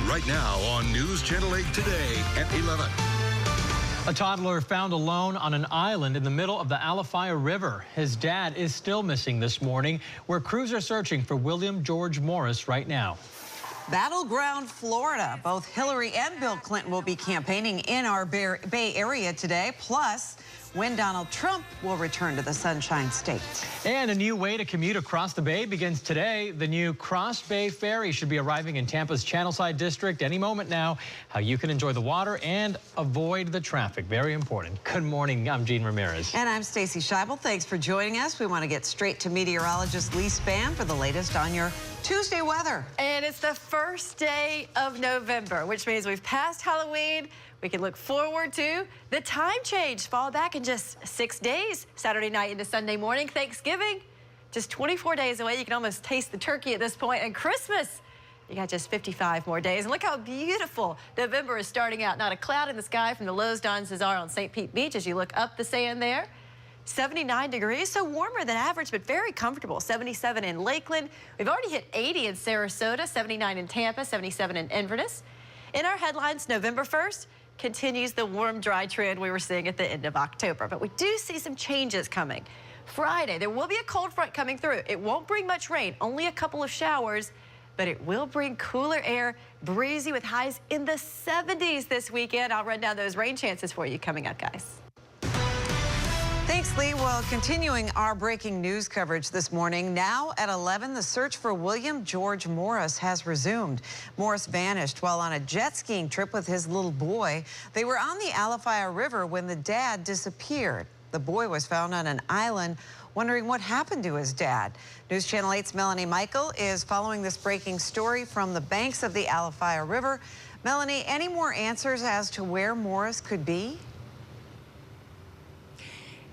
right now on News Channel 8 Today at 11. A toddler found alone on an island in the middle of the Alafaya River. His dad is still missing this morning, where crews are searching for William George Morris right now. Battleground, Florida. Both Hillary and Bill Clinton will be campaigning in our Bay Area today. Plus, when Donald Trump will return to the Sunshine State. And a new way to commute across the bay begins today. The new Cross Bay Ferry should be arriving in Tampa's Channelside District any moment now. How you can enjoy the water and avoid the traffic. Very important. Good morning. I'm Gene Ramirez. And I'm Stacey Scheibel. Thanks for joining us. We want to get straight to meteorologist Lee Spann for the latest on your Tuesday weather. And it's the first day of November, which means we've passed Halloween. We can look forward to the time change. Fall back in just 6 days, Saturday night into Sunday morning. Thanksgiving, just 24 days away. You can almost taste the turkey at this point. And Christmas, you got just 55 more days. And look how beautiful November is starting out. Not a cloud in the sky from the Lowe's Don Cesar on St. Pete Beach as you look up the sand there. 79 degrees, so warmer than average, but very comfortable. 77 in Lakeland. We've already hit 80 in Sarasota, 79 in Tampa, 77 in Inverness. In our headlines, November 1st continues the warm, dry trend we were seeing at the end of October. But we do see some changes coming. Friday, there will be a cold front coming through. It won't bring much rain, only a couple of showers, but it will bring cooler air, breezy with highs in the 70s this weekend. I'll run down those rain chances for you coming up, guys. Thanks, Lee. Well, continuing our breaking news coverage this morning, now at 11, the search for William George Morris has resumed. Morris vanished while on a jet skiing trip with his little boy. They were on the Alafaya River when the dad disappeared. The boy was found on an island, wondering what happened to his dad. News Channel 8's Melanie Michael is following this breaking story from the banks of the Alafaya River. Melanie, any more answers as to where Morris could be?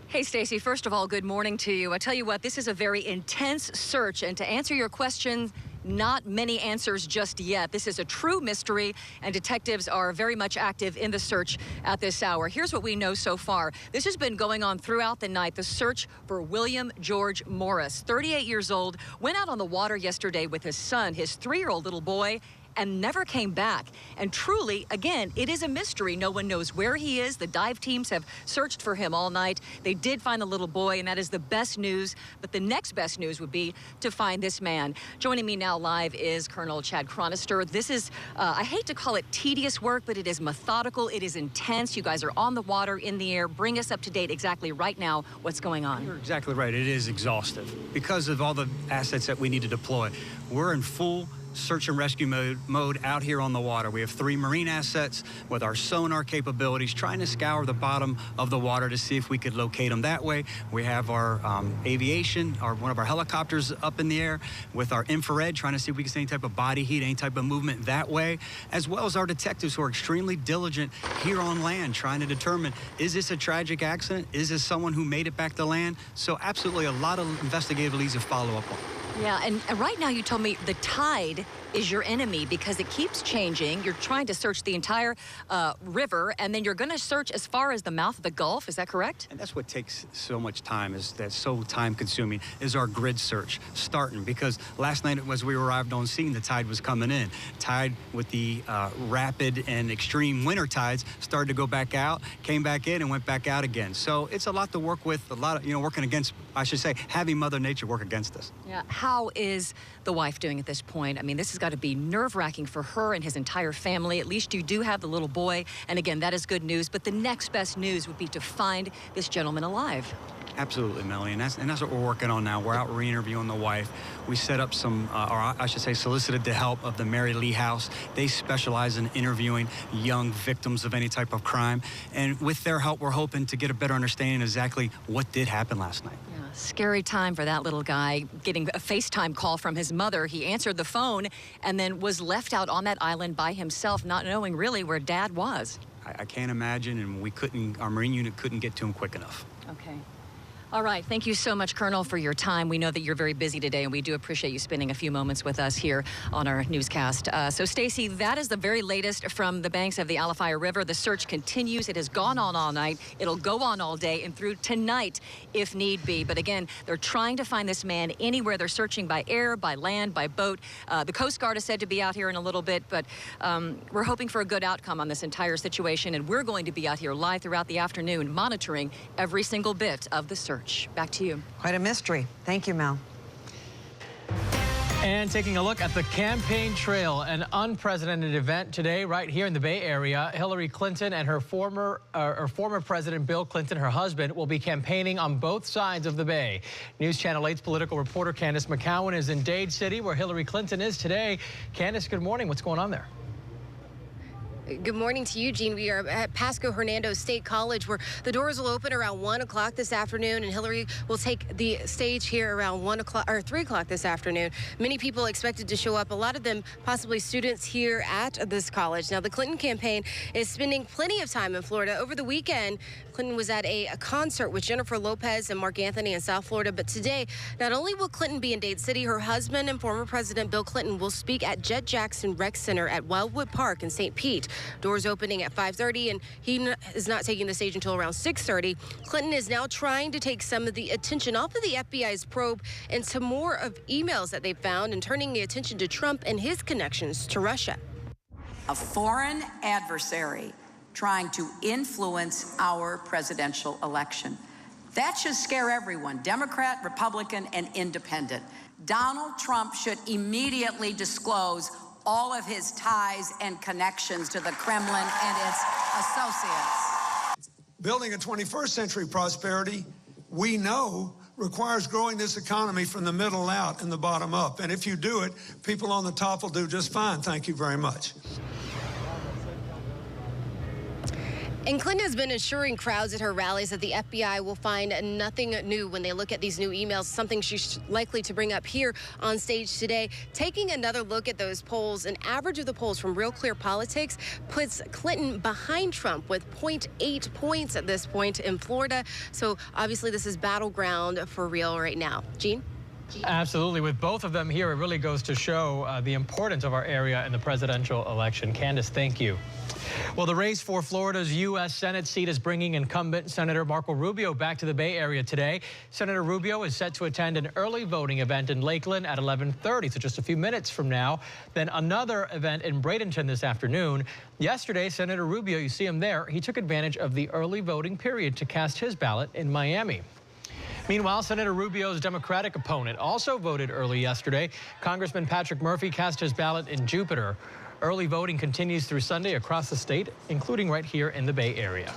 Hey, Stacey, first of all, good morning to you. I tell you what, this is a very intense search, and to answer your question, not many answers just yet. This is a true mystery, and detectives are very much active in the search at this hour. Here's what we know so far. This has been going on throughout the night, the search for William George Morris, 38 years old, went out on the water yesterday with his son, his 3-year-old little boy, and never came back. And truly, again, it is a mystery. No one knows where he is. The dive teams have searched for him all night. They did find the little boy, and that is the best news. But the next best news would be to find this man. Joining me now live is Colonel Chad Chronister. This is, I hate to call it tedious work, but it is methodical. It is intense. You guys are on the water, in the air. Bring us up to date exactly right now what's going on. You're exactly right. It is exhaustive because of all the assets that we need to deploy. We're in full search and rescue mode out here on the water. We have 3 marine assets with our sonar capabilities, trying to scour the bottom of the water to see if we could locate them that way. We have our aviation, one of our helicopters up in the air with our infrared, trying to see if we can see any type of body heat, any type of movement that way, as well as our detectives who are extremely diligent here on land, trying to determine, is this a tragic accident? Is this someone who made it back to land? So absolutely a lot of investigative leads to follow up on. Yeah, and right now you told me the tide is your enemy because it keeps changing. You're trying to search the entire river, and then you're going to search as far as the mouth of the Gulf. Is that correct? And that's what takes so much time, that's so time-consuming, is our grid search starting. Because last night as we arrived on scene, the tide was coming in. Tide with the rapid and extreme winter tides started to go back out, came back in, and went back out again. So it's a lot to work with, a lot of, working against, I should say, having Mother Nature work against us. Yeah. How is the wife doing at this point? I mean, this has got to be nerve-wracking for her and his entire family. At least you do have the little boy, and again, that is good news. But the next best news would be to find this gentleman alive. Absolutely, Melanie, and that's what we're working on now. We're out re-interviewing the wife. We set up some, or I should say, solicited the help of the Mary Lee House. They specialize in interviewing young victims of any type of crime, and with their help, we're hoping to get a better understanding of exactly what did happen last night. Scary time for that little guy, getting a FaceTime call from his mother. He answered the phone and then was left out on that island by himself, not knowing really where Dad was. I can't imagine, and our Marine unit couldn't get to him quick enough. Okay. All right. Thank you so much, Colonel, for your time. We know that you're very busy today, and we do appreciate you spending a few moments with us here on our newscast. So, Stacey, that is the very latest from the banks of the Alafaya River. The search continues. It has gone on all night. It'll go on all day and through tonight if need be. But again, they're trying to find this man anywhere. They're searching by air, by land, by boat. The Coast Guard is said to be out here in a little bit, but we're hoping for a good outcome on this entire situation, and we're going to be out here live throughout the afternoon monitoring every single bit of the search. Back to you. Quite a mystery. Thank you, Mel. And taking a look at the campaign trail, an unprecedented event today right here in the Bay Area. Hillary Clinton and her former President Bill Clinton, her husband, will be campaigning on both sides of the Bay. News Channel 8's political reporter Candace McCowan is in Dade City, where Hillary Clinton is today. Candace, good morning. What's going on there? Good morning to you, Gene. We are at Pasco Hernando State College, where the doors will open around 1 o'clock this afternoon, and Hillary will take the stage here around 1 o'clock or 3 o'clock this afternoon. Many people expected to show up, a lot of them possibly students here at this college. Now, the Clinton campaign is spending plenty of time in Florida. Over the weekend, Clinton was at a concert with Jennifer Lopez and Mark Anthony in South Florida. But today, not only will Clinton be in Dade City, her husband and former President Bill Clinton will speak at Jet Jackson Rec Center at Wildwood Park in St. Pete. Doors opening at 5:30, and he is not taking the stage until around 6:30. Clinton is now trying to take some of the attention off of the FBI's probe into more of emails that they found and turning the attention to Trump and his connections to Russia. A foreign adversary trying to influence our presidential election. That should scare everyone, Democrat, Republican, and independent. Donald Trump should immediately disclose all of his ties and connections to the Kremlin and its associates. Building a 21st century prosperity, we know, requires growing this economy from the middle out and the bottom up. And if you do it, people on the top will do just fine. Thank you very much. And Clinton has been assuring crowds at her rallies that the FBI will find nothing new when they look at these new emails, something she's likely to bring up here on stage today. Taking another look at those polls, an average of the polls from Real Clear Politics puts Clinton behind Trump with 0.8 points at this point in Florida. So obviously this is battleground for real right now. Gene? Absolutely. With both of them here, it really goes to show the importance of our area in the presidential election. Candace, thank you. Well, the race for Florida's U.S. Senate seat is bringing incumbent Senator Marco Rubio back to the Bay Area today. Senator Rubio is set to attend an early voting event in Lakeland at 11:30, so just a few minutes from now. Then another event in Bradenton this afternoon. Yesterday, Senator Rubio, you see him there, he took advantage of the early voting period to cast his ballot in Miami. Meanwhile, Senator Rubio's Democratic opponent also voted early yesterday. Congressman Patrick Murphy cast his ballot in Jupiter. Early voting continues through Sunday across the state, including right here in the Bay Area.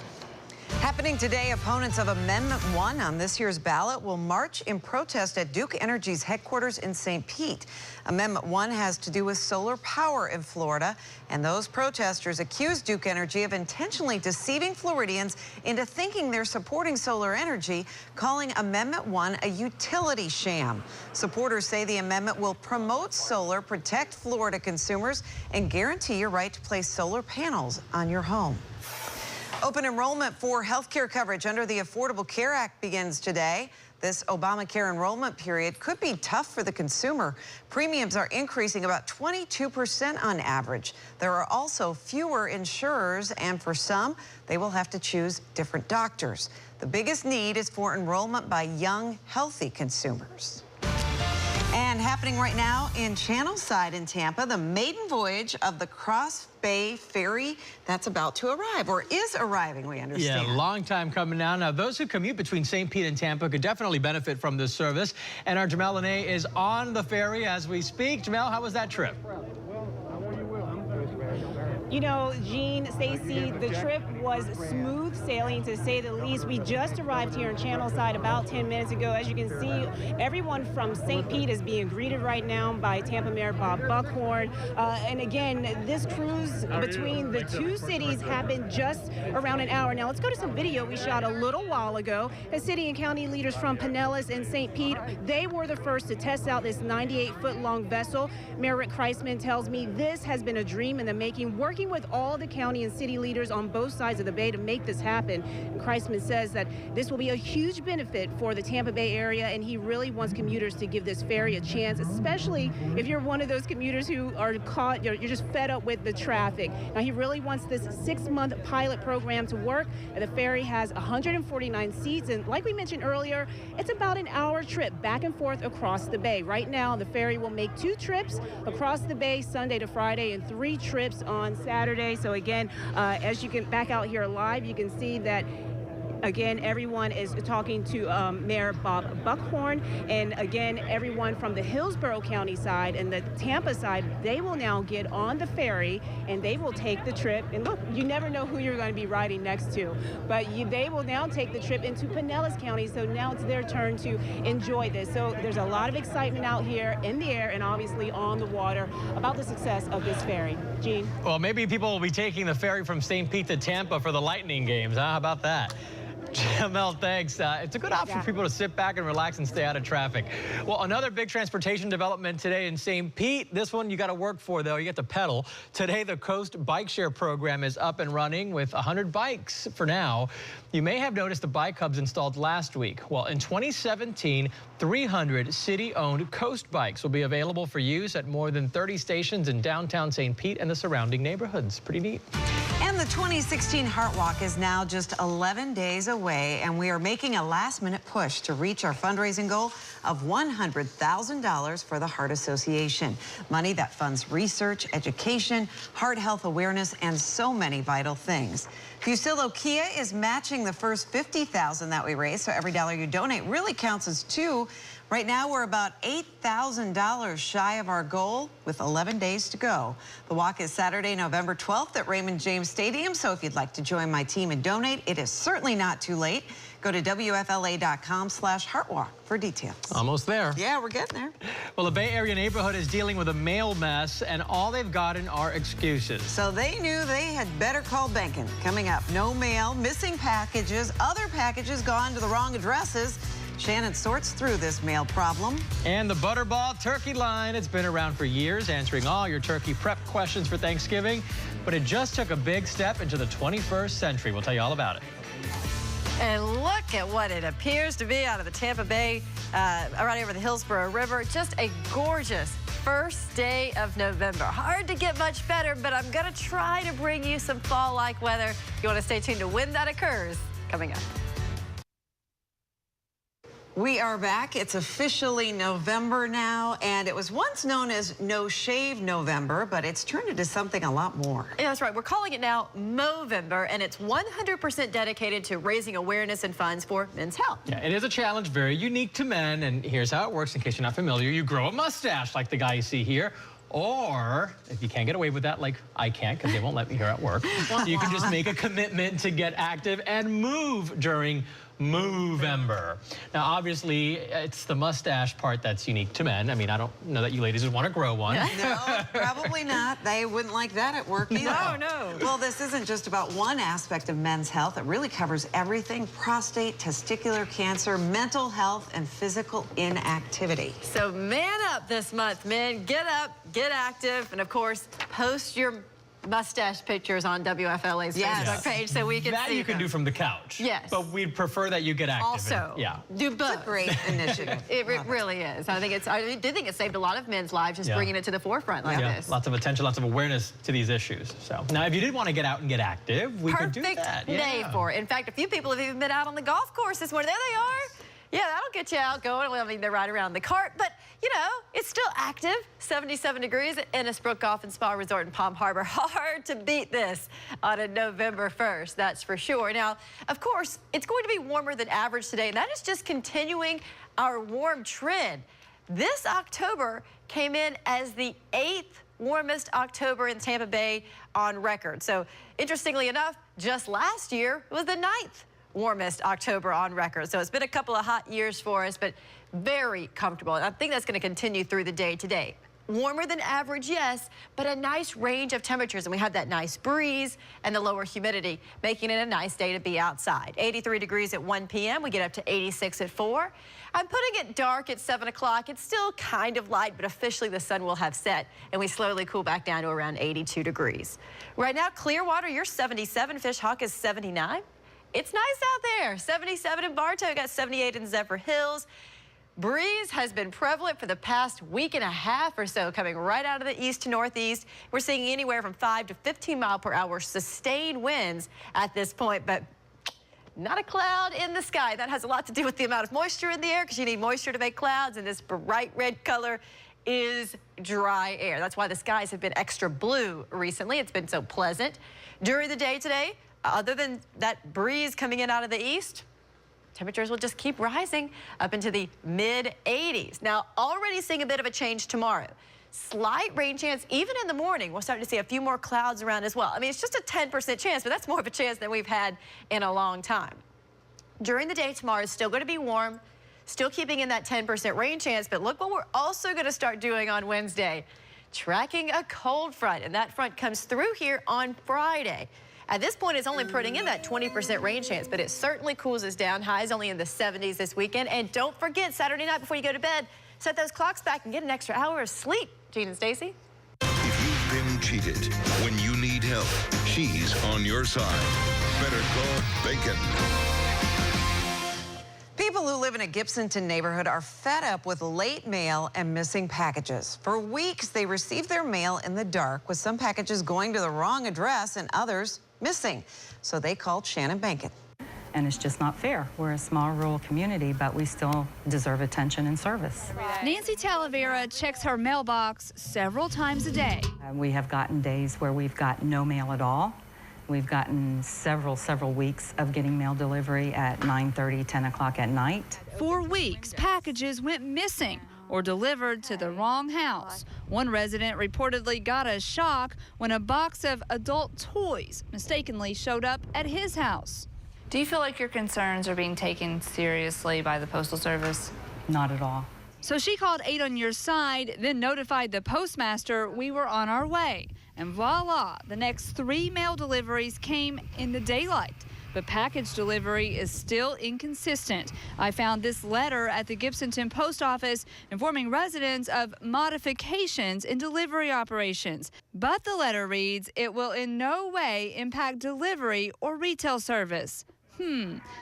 Happening today, opponents of Amendment 1 on this year's ballot will march in protest at Duke Energy's headquarters in St. Pete. Amendment 1 has to do with solar power in Florida, and those protesters accuse Duke Energy of intentionally deceiving Floridians into thinking they're supporting solar energy, calling Amendment 1 a utility sham. Supporters say the amendment will promote solar, protect Florida consumers, and guarantee your right to place solar panels on your home. Open enrollment for health care coverage under the Affordable Care Act begins today. This Obamacare enrollment period could be tough for the consumer. Premiums are increasing about 22% on average. There are also fewer insurers, and for some, they will have to choose different doctors. The biggest need is for enrollment by young, healthy consumers. And happening right now in Channelside in Tampa, the maiden voyage of the Cross Bay Ferry that's about to arrive, or is arriving, we understand. Yeah, long time coming now. Now, those who commute between St. Pete and Tampa could definitely benefit from this service. And our Jamel Lene is on the ferry as we speak. Jamel, how was that trip? You know, Gene, Stacey, the trip was smooth sailing, to say the least. We just arrived here in Channelside about 10 minutes ago. As you can see, everyone from St. Pete is being greeted right now by Tampa Mayor Bob Buckhorn. And again, this cruise between the two cities happened just around an hour. Now, let's go to some video we shot a little while ago. As city and county leaders from Pinellas and St. Pete, they were the first to test out this 98-foot-long vessel. Mayor Rick Kreisman tells me this has been a dream in the making, working working with all the county and city leaders on both sides of the bay to make this happen. And Kreisman says that this will be a huge benefit for the Tampa Bay area, and he really wants commuters to give this ferry a chance, especially if you're one of those commuters who are caught, you're just fed up with the traffic. Now, he really wants this 6-month pilot program to work. The ferry has 149 seats, and like we mentioned earlier, it's about an hour trip back and forth across the bay. Right now, the ferry will make 2 trips across the bay Sunday to Friday and 3 trips on Saturday. So again, as you can back out here live, you can see that again, everyone is talking to Mayor Bob Buckhorn, and again, everyone from the Hillsborough County side and the Tampa side, they will now get on the ferry and they will take the trip. And look, you never know who you're going to be riding next to, but they will now take the trip into Pinellas County. So now it's their turn to enjoy this. So there's a lot of excitement out here in the air and obviously on the water about the success of this ferry. Gene? Well, maybe people will be taking the ferry from St. Pete to Tampa for the Lightning games, huh? How about that? Jamel, thanks. It's a good option for people to sit back and relax and stay out of traffic. Well, another big transportation development today in St. Pete. This one you got to work for, though. You get to pedal. Today, the Coast Bike Share program is up and running with 100 bikes for now. You may have noticed the bike hubs installed last week. Well, in 2017, 300 city-owned Coast bikes will be available for use at more than 30 stations in downtown St. Pete and the surrounding neighborhoods. Pretty neat. And the 2016 Heart Walk is now just 11 days away, and we are making a last-minute push to reach our fundraising goal of $100,000 for the Heart Association. Money that funds research, education, heart health awareness, and so many vital things. Fusillo Kia is matching the first $50,000 that we raise, so every dollar you donate really counts as 2. Right now, we're about $8,000 shy of our goal with 11 days to go. The walk is Saturday, November 12th at Raymond James Stadium, so if you'd like to join my team and donate, it is certainly not too late. Go to WFLA.com/heartwalk for details. Almost there. Yeah, we're getting there. Well, the Bay Area neighborhood is dealing with a mail mess, and all they've gotten are excuses. So they knew they had better call banking. Coming up, no mail, missing packages, other packages gone to the wrong addresses. Shannon sorts through this mail problem. And the Butterball Turkey Line. It's been around for years, answering all your turkey prep questions for Thanksgiving. But it just took a big step into the 21st century. We'll tell you all about it. And look at what it appears to be out of the Tampa Bay, right over the Hillsborough River. Just a gorgeous first day of November. Hard to get much better, but I'm going to try to bring you some fall-like weather. You want to stay tuned to when that occurs. Coming up. We are back. It's officially November now, and it was once known as No Shave November, but it's turned into something a lot more. Yeah, that's right. We're calling it now Movember, and it's 100% dedicated to raising awareness and funds for men's health. Yeah, it is a challenge very unique to men, and here's how it works in case you're not familiar. You grow a mustache like the guy you see here. Or, if you can't get away with that, like I can't because they won't let me here at work, you can just make a commitment to get active and move during Movember. Now, obviously, it's the mustache part that's unique to men. I mean, I don't know that you ladies would want to grow one. No, probably not. They wouldn't like that at work either. No, no. Well, this isn't just about one aspect of men's health. It really covers everything: prostate, testicular cancer, mental health, and physical inactivity. So man up this month, men. Get up, get active, and of course, post your mustache pictures on WFLA's Facebook page so we can that see you can do from the couch. Yes. But we'd prefer that you get active. Also, do both. It's a great initiative. It really is. I did think it saved a lot of men's lives just bringing it to the forefront like this. Lots of attention, lots of awareness to these issues. So now, if you did want to get out and get active, we could do that. Perfect day for it. In fact, a few people have even been out on the golf course this morning. There they are. Yeah, that'll get you out going. Well, I mean, they're right around the cart, but, you know, it's still active. 77 degrees at Innisbrook Golf and Spa Resort in Palm Harbor. Hard to beat this on a November 1st, that's for sure. Now, of course, it's going to be warmer than average today, and that is just continuing our warm trend. This October came in as the 8th warmest October in Tampa Bay on record. So, interestingly enough, just last year was the 9th warmest October on record. So it's been a couple of hot years for us, but very comfortable. And I think that's going to continue through the day today. Warmer than average, yes, but a nice range of temperatures. And we have that nice breeze and the lower humidity, making it a nice day to be outside. 83 degrees at 1 p.m. We get up to 86 at 4. I'm putting it dark at 7 o'clock. It's still kind of light, but officially the sun will have set, and we slowly cool back down to around 82 degrees. Right now, Clearwater, you're 77. Fish Hawk is 79. It's nice out there. 77 in Bartow, got 78 in Zephyr Hills. Breeze has been prevalent for the past week and a half or so, coming right out of the east to northeast. We're seeing anywhere from 5 to 15 mile per hour sustained winds at this point, but not a cloud in the sky. That has a lot to do with the amount of moisture in the air, because you need moisture to make clouds, and this bright red color is dry air. That's why the skies have been extra blue recently. It's been so pleasant. During the day today, other than that breeze coming in out of the east, temperatures will just keep rising up into the mid-80s. Now, already seeing a bit of a change tomorrow. Slight rain chance, even in the morning. We're starting to see a few more clouds around as well. I mean, it's just a 10% chance, but that's more of a chance than we've had in a long time. During the day tomorrow, it's still going to be warm, still keeping in that 10% rain chance, but look what we're also going to start doing on Wednesday. Tracking a cold front, and that front comes through here on Friday. At this point, it's only putting in that 20% rain chance, but it certainly cools us down. Highs only in the 70s this weekend. And don't forget, Saturday night before you go to bed, set those clocks back and get an extra hour of sleep. Gene and Stacy. If you've been cheated, when you need help, she's on your side. Better call Bacon. People who live in a Gibsonton neighborhood are fed up with late mail and missing packages. For weeks, they received their mail in the dark, with some packages going to the wrong address and others missing. So they called Shannon Bankin. And it's just not fair. We're a small rural community, but we still deserve attention and service. Nancy Talavera checks her mailbox several times a day. We have gotten days where we've got no mail at all. We've gotten several weeks of getting mail delivery at 9:30, 10 o'clock at night. For weeks, packages went missing or delivered to the wrong house. One resident reportedly got a shock when a box of adult toys mistakenly showed up at his house. Do you feel like your concerns are being taken seriously by the Postal Service? Not at all. So she called 8 on Your Side, then notified the postmaster we were on our way. And voila, the next 3 mail deliveries came in the daylight. But package delivery is still inconsistent. I found this letter at the Gibsonton Post Office informing residents of modifications in delivery operations. But the letter reads, it will in no way impact delivery or retail service.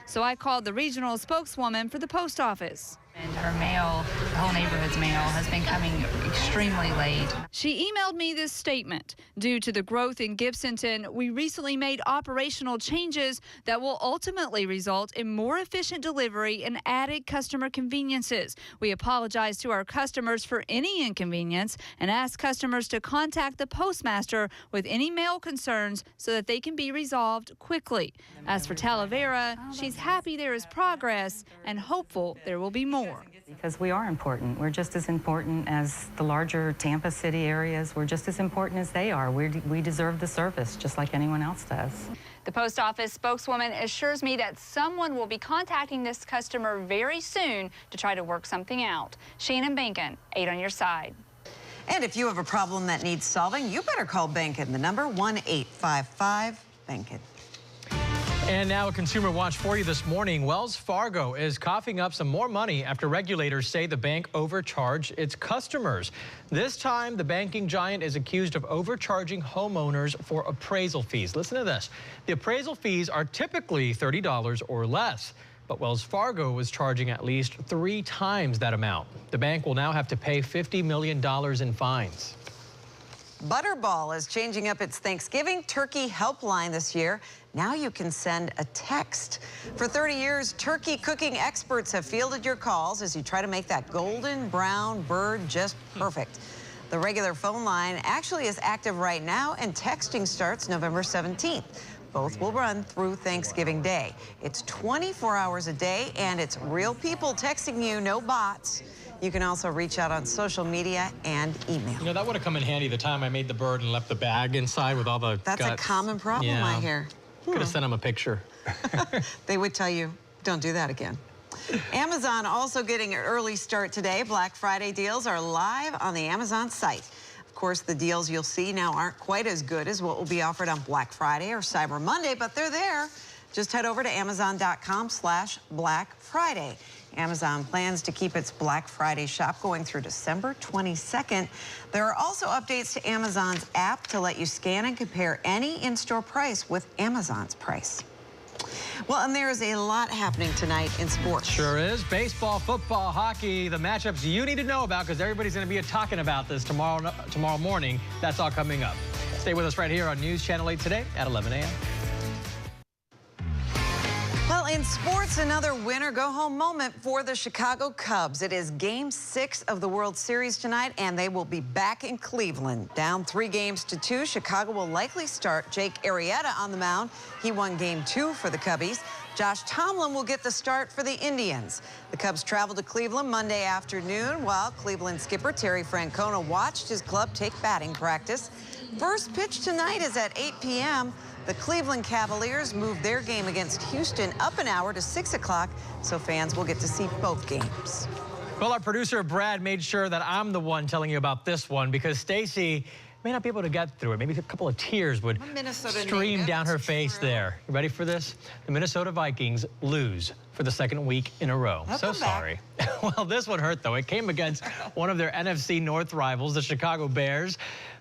So I called the regional spokeswoman for the post office. And her mail, the whole neighborhood's mail, has been coming extremely late. She emailed me this statement. Due to the growth in Gibsonton, we recently made operational changes that will ultimately result in more efficient delivery and added customer conveniences. We apologize to our customers for any inconvenience and ask customers to contact the postmaster with any mail concerns so that they can be resolved quickly. As for Talavera, she's happy there is progress and hopeful there will be more. Because we are important. We're just as important as the larger Tampa City areas. We're just as important as they are. We deserve the service just like anyone else does. The post office spokeswoman assures me that someone will be contacting this customer very soon to try to work something out. Shannon Bankin, 8 on Your Side. And if you have a problem that needs solving, you better call Bankin. The number 1-855-BANKIN. And now a consumer watch for you this morning. Wells Fargo is coughing up some more money after regulators say the bank overcharged its customers. This time, the banking giant is accused of overcharging homeowners for appraisal fees. Listen to this. The appraisal fees are typically $30 or less, but Wells Fargo was charging at least 3 times that amount. The bank will now have to pay $50 million in fines. Butterball is changing up its Thanksgiving turkey helpline this year. Now you can send a text. For 30 years, turkey cooking experts have fielded your calls as you try to make that golden brown bird just perfect. The regular phone line actually is active right now, and texting starts November 17th. Both will run through Thanksgiving Day. It's 24 hours a day, and it's real people texting you, no bots. You can also reach out on social media and email. You know, that would have come in handy the time I made the bird and left the bag inside with all the That's guts. a common problem, I hear. Could have sent them a picture. They would tell you, don't do that again. Amazon also getting an early start today. Black Friday deals are live on the Amazon site. Of course, the deals you'll see now aren't quite as good as what will be offered on Black Friday or Cyber Monday, but they're there. Just head over to Amazon.com/Black Friday. Amazon plans to keep its Black Friday shop going through December 22nd. There are also updates to Amazon's app to let you scan and compare any in-store price with Amazon's price. Well, and there is a lot happening tonight in sports. Sure is. Baseball, football, hockey, the matchups you need to know about because everybody's going to be talking about this tomorrow morning. That's all coming up. Stay with us right here on News Channel 8 today at 11 a.m. Well, in sports, another winner-go-home moment for the Chicago Cubs. It is Game 6 of the World Series tonight, and they will be back in Cleveland. Down 3-2, Chicago will likely start Jake Arrieta on the mound. He won Game 2 for the Cubbies. Josh Tomlin will get the start for the Indians. The Cubs travel to Cleveland Monday afternoon, while Cleveland skipper Terry Francona watched his club take batting practice. First pitch tonight is at 8 p.m. The Cleveland Cavaliers moved their game against Houston up an hour to 6 o'clock, so fans will get to see both games. Well, our producer Brad made sure that I'm the one telling you about this one because Stacy may not be able to get through it. Maybe a couple of tears would stream down her face there. You ready for this? The Minnesota Vikings lose for the second week in a row. So sorry. Well, this one hurt, though. It came against one of their NFC North rivals, the Chicago Bears.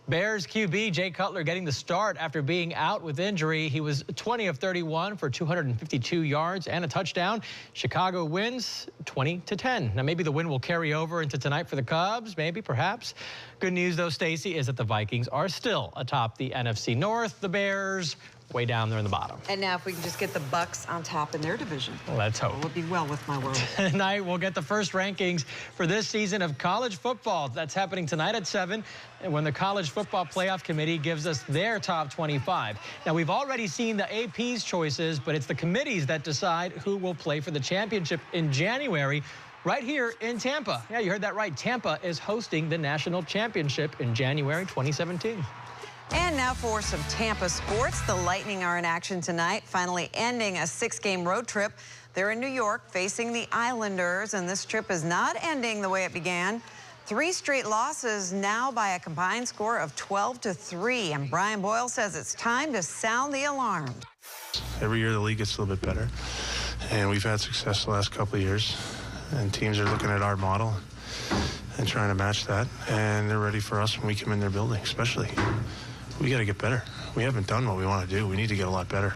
Bears QB Jay Cutler getting the start after being out with injury. He was 20 of 31 for 252 yards and a touchdown. Chicago wins 20-10. Now, maybe the win will carry over into tonight for the Cubs, maybe, perhaps. Good news, though, Stacy, is that the Vikings are still atop the NFC North. The Bears way down there in the bottom. And now if we can just get the Bucks on top in their division. Well, let's hope. It would be well with my world. Tonight, we'll get the first rankings for this season of college football. That's happening tonight at 7, and when the College Football Playoff Committee gives us their top 25. Now, we've already seen the AP's choices, but it's the committees that decide who will play for the championship in January. Right here in Tampa. Yeah, you heard that right. Tampa is hosting the national championship in January 2017. And now for some Tampa sports. The Lightning are in action tonight, finally ending a 6-game road trip. They're in New York facing the Islanders, and this trip is not ending the way it began. 3 straight losses now by a combined score of 12-3. And Brian Boyle says it's time to sound the alarm. Every year the league gets a little bit better, and we've had success the last couple of years. And teams are looking at our model and trying to match that, and they're ready for us when we come in their building, especially. We got to get better. We haven't done what we want to do. We need to get a lot better.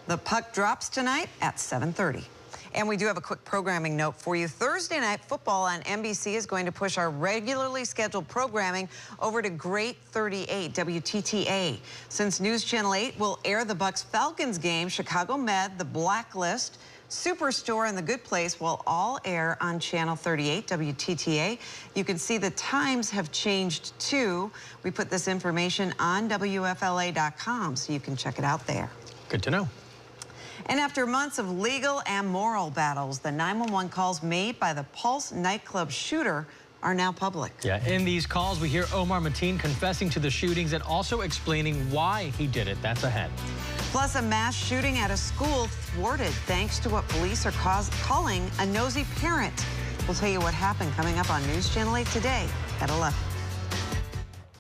The puck drops tonight at 7:30. And we do have a quick programming note for you. Thursday night football on NBC is going to push our regularly scheduled programming over to Great 38 WTTA. Since News Channel 8 will air the Bucks-Falcons game, Chicago Med, The Blacklist, Superstore, and The Good Place will all air on Channel 38 WTTA. You can see the times have changed too. We put this information on WFLA.com, so you can check it out there. Good to know. And after months of legal and moral battles, the 911 calls made by the Pulse nightclub shooter are now public. Yeah, in these calls, we hear Omar Mateen confessing to the shootings and also explaining why he did it. That's ahead. Plus, a mass shooting at a school thwarted thanks to what police are calling a nosy parent. We'll tell you what happened coming up on News Channel 8 today at 11.